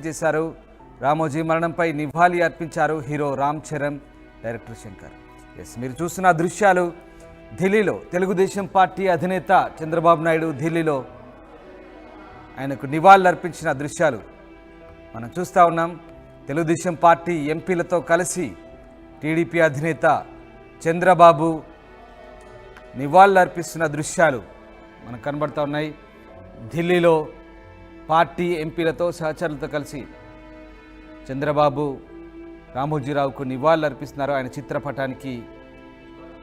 చేశారు. రామోజీ మరణంపై నివాళి అర్పించారు హీరో రామ్ చరణ్, డైరెక్టర్ శంకర్. మీరు చూస్తున్న దృశ్యాలు ఢిల్లీలో తెలుగుదేశం పార్టీ అధినేత చంద్రబాబు నాయుడు ఢిల్లీలో ఆయనకు నివాళులు అర్పించిన దృశ్యాలు మనం చూస్తూ ఉన్నాం. తెలుగుదేశం పార్టీ ఎంపీలతో కలిసి టీడీపీ అధినేత చంద్రబాబు నివాళులు అర్పిస్తున్న దృశ్యాలు మనకు కనబడుతూ ఉన్నాయి. ఢిల్లీలో పార్టీ ఎంపీలతో సహచరులతో కలిసి చంద్రబాబు రామోజీరావుకు నివాళులు అర్పిస్తున్నారు. ఆయన చిత్రపటానికి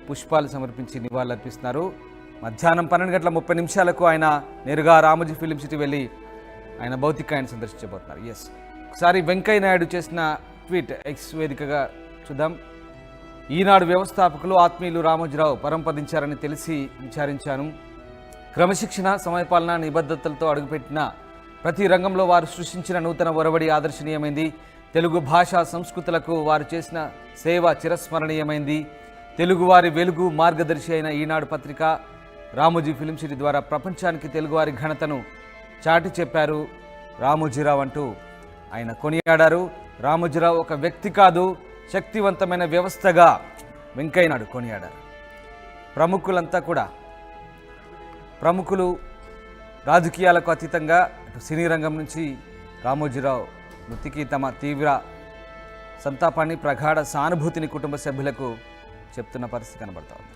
పుష్పాలు సమర్పించి నివాళులు అర్పిస్తున్నారు. మధ్యాహ్నం 12:30 ఆయన నేరుగా రామోజీ ఫిలిం సిటీ వెళ్ళి ఆయన భౌతికాన్ని సందర్శించబోతున్నారు. ఒకసారి వెంకయ్య నాయుడు చేసిన ట్వీట్ ఎక్స్ వేదికగా చూద్దాం. ఈనాడు వ్యవస్థాపకులు ఆత్మీయులు రామోజీరావు పరంపదించారని తెలిసి విచారించాను. క్రమశిక్షణ, సమయపాలన, నిబద్ధతలతో అడుగుపెట్టిన ప్రతి రంగంలో వారు సృష్టించిన నూతన ఒరవడి ఆదర్శనీయమైంది. తెలుగు భాషా సంస్కృతులకు వారు చేసిన సేవ చిరస్మరణీయమైంది. తెలుగువారి వెలుగు, మార్గదర్శి అయిన ఈనాడు పత్రిక రామోజీ ఫిలిం సిటీ ద్వారా ప్రపంచానికి తెలుగువారి ఘనతను చాటి చెప్పారు రామోజీరావు అంటూ ఆయన కొనియాడారు. రామోజీరావు ఒక వ్యక్తి కాదు, శక్తివంతమైన వ్యవస్థగా వెంకయ్య నాయుడు కొనియాడారు. ప్రముఖులంతా కూడా రాజకీయాలకు అతీతంగా సినీ రంగం నుంచి రామోజీరావు మృతికి తమ తీవ్ర సంతాపాన్ని, ప్రగాఢ సానుభూతిని కుటుంబ సభ్యులకు చెప్తున్న పరిస్థితి కనబడతా ఉంది.